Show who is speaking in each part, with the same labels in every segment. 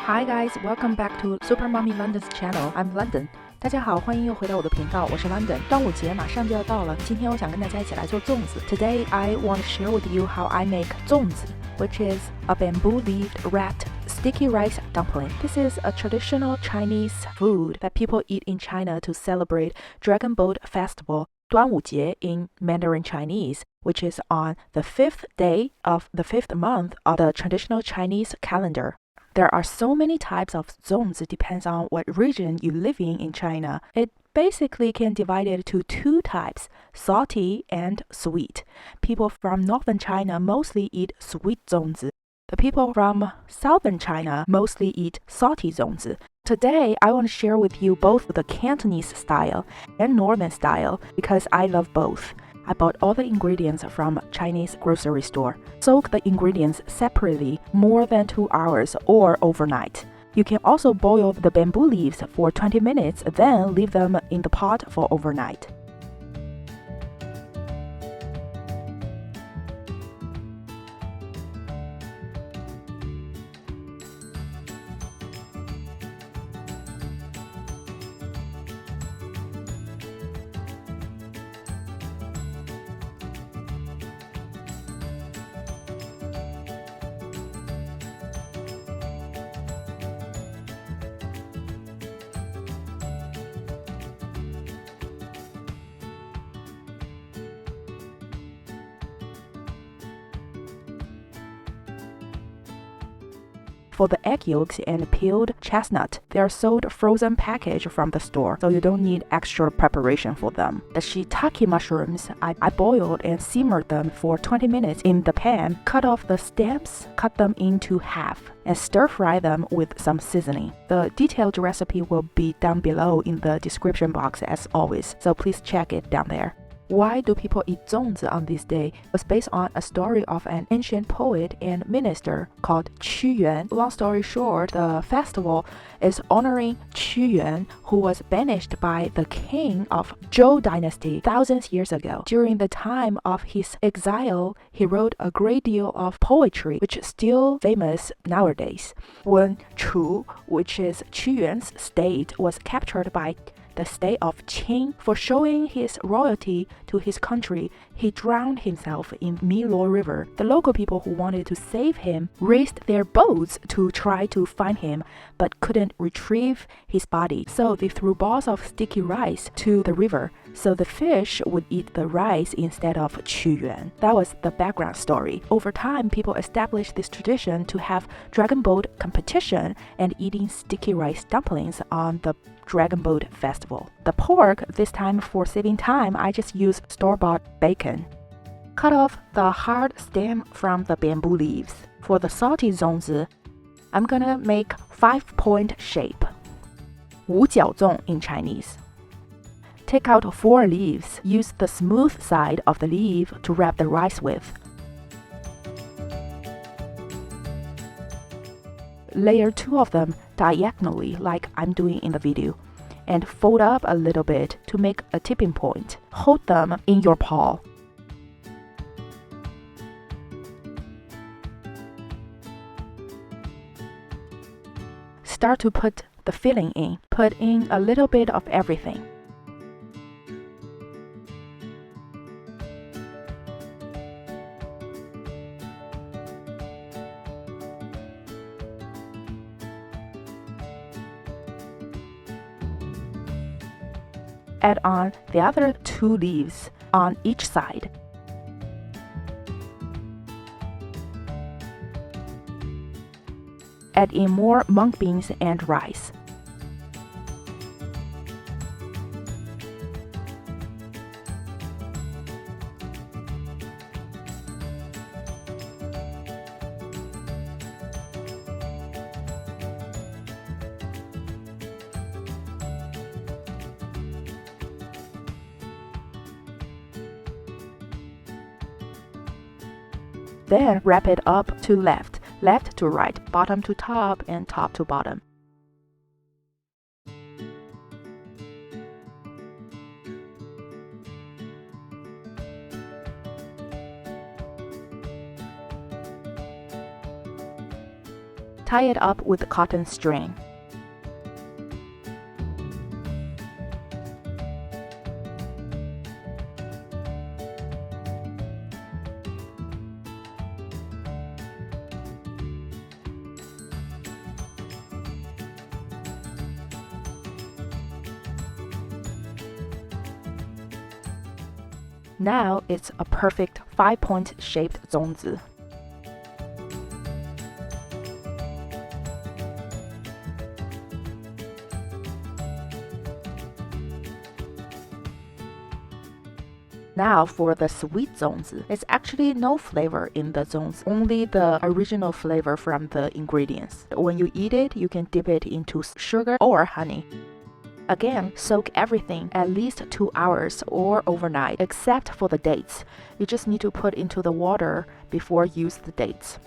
Speaker 1: Hi guys, welcome back to Super Mommy London's channel. I'm London. 大家好，欢迎又回到我的频道，我是 London。端午节马上就要到了，今天我想跟大家一起来做粽子。Today I want to share with you how I make 粽子 which is a bamboo-leaved wrapped sticky rice dumpling. This is a traditional Chinese food that people eat in China to celebrate Dragon Boat Festival, 端午节 in Mandarin Chinese, which is on the 5th day of the 5th month of the traditional Chinese calendar. There are so many types of zongzi. It depends on what region you live in China. It basically can divide it to two types, salty and sweet. People from northern China mostly eat sweet zongzi. The people from southern China mostly eat salty zongzi. Today, I want to share with you both the Cantonese style and northern style because I love both. I bought all the ingredients from Chinese grocery store. Soak the ingredients separately more than 2 hours or overnight. You can also boil the bamboo leaves for 20 minutes, then leave them in the pot for overnight. For the egg yolks and peeled chestnut, they are sold frozen package from the store, so you don't need extra preparation for them. The shiitake mushrooms, I boiled and simmered them for 20 minutes in the pan, cut off the stems, cut them into half, and stir-fry them with some seasoning. The detailed recipe will be down below in the description box as always, so please check it down there. Why do people eat zongzi on this day? It was based on a story of an ancient poet and minister called Qu Yuan. Long story short, the festival is honoring Qu Yuan, who was banished by the king of Zhou dynasty thousands years ago. During the time of his exile, he wrote a great deal of poetry, which is still famous nowadays. When Chu, which is Qu Yuan's state, was captured by the state of Qing, for showing his royalty to his country, he drowned himself in Millet River. The local people who wanted to save him raised their boats to try to find him, but couldn't retrieve his body. So they threw balls of sticky rice to the river, so the fish would eat the rice instead of Qu Yuan. That was the background story. Over time, people established this tradition to have dragon boat competition and eating sticky rice dumplings on the Dragon Boat Festival. The pork, this time for saving time, I just use store-bought bacon. Cut off the hard stem from the bamboo leaves. For the salty zongzi, I'm gonna make 5-point shape. 五角粽 in Chinese. Take out 4 leaves. Use the smooth side of the leaf to wrap the rice with. Layer 2 of them diagonally like I'm doing in the video, and fold up a little bit to make a tipping point. Hold them in your paw. Start to put the filling in. Put in a little bit of everything. Add on the other 2 leaves on each side. Add in more mung beans and rice. Then wrap it up to left, left to right, bottom to top, and top to bottom. Tie it up with cotton string. Now it's a perfect 5-point shaped zongzi. Now for the sweet zongzi. It's actually no flavor in the zongzi, only the original flavor from the ingredients. When you eat it, you can dip it into sugar or honey. Again, soak everything at least 2 hours or overnight, except for the dates. You just need to put into the water before use the dates.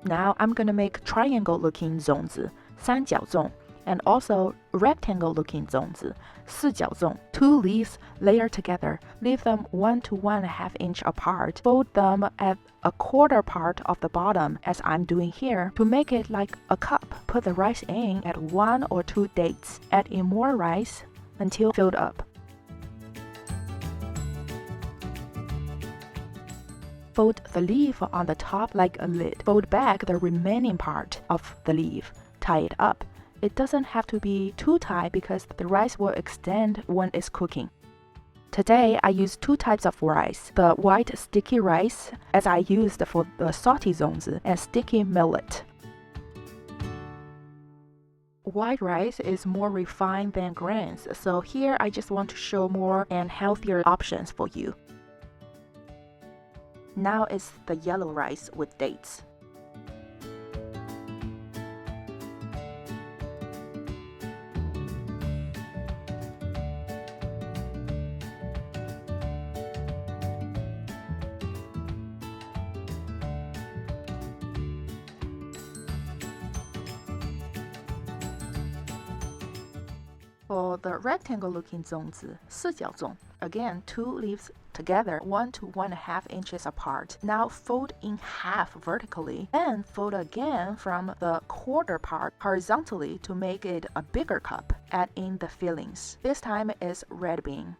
Speaker 1: Now I'm gonna make triangle-looking zongzi, 三角粽, and also rectangle-looking zongzi, 四角粽. 2 leaves layered together. Leave them 1 to 1.5 inch apart. Fold them at a quarter part of the bottom, as I'm doing here. To make it like a cup, put the rice in at 1 or 2 dates. Add in more rice until filled up. Fold the leaf on the top like a lid. Fold back the remaining part of the leaf. Tie it up. It doesn't have to be too tight because the rice will extend when it's cooking. Today, I use 2 types of rice. The white sticky rice, as I used for the salty zongzi, and sticky millet. White rice is more refined than grains, so here I just want to show more and healthier options for you. Now it's the yellow rice with dates. For the rectangle-looking zongzi, 四角粽, again 2 leaves together 1 to 1.5 inches apart. Now fold in half vertically, then fold again from the quarter part horizontally to make it a bigger cup. Add in the fillings. This time is red bean.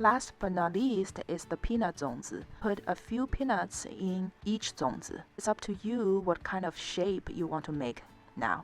Speaker 1: Last but not least is the peanut zongzi. Put a few peanuts in each zongzi. It's up to you what kind of shape you want to make now.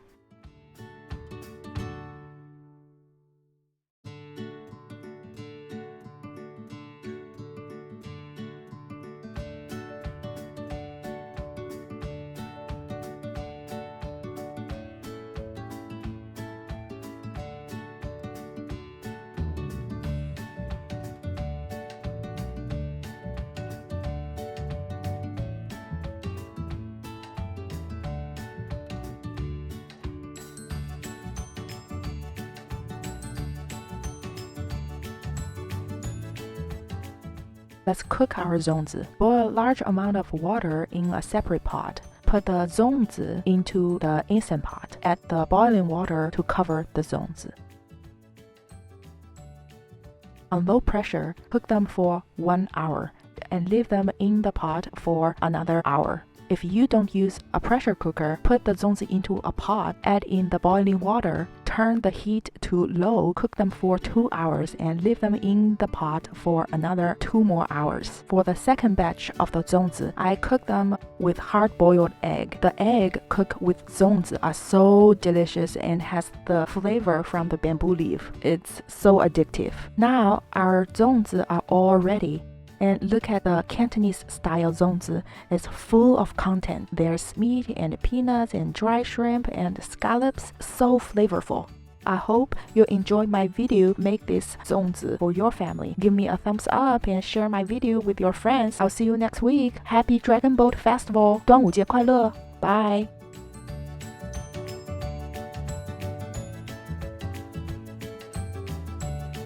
Speaker 1: Let's cook our zongzi. Boil a large amount of water in a separate pot. Put the zongzi into the instant pot. Add the boiling water to cover the zongzi. On low pressure, cook them for 1 hour and leave them in the pot for another hour. If you don't use a pressure cooker, put the zongzi into a pot, add in the boiling water, turn the heat to low, cook them for 2 hours, and leave them in the pot for another 2 more hours. For the second batch of the zongzi, I cook them with hard-boiled egg. The egg cooked with zongzi are so delicious and has the flavor from the bamboo leaf. It's so addictive. Now our zongzi are all ready. And look at the Cantonese style zongzi. It's full of content. There's meat and peanuts and dry shrimp and scallops. So flavorful. I hope you enjoyed my video. Make this zongzi for your family. Give me a thumbs up and share my video with your friends. I'll see you next week. Happy Dragon Boat Festival! 端午节快乐! Bye!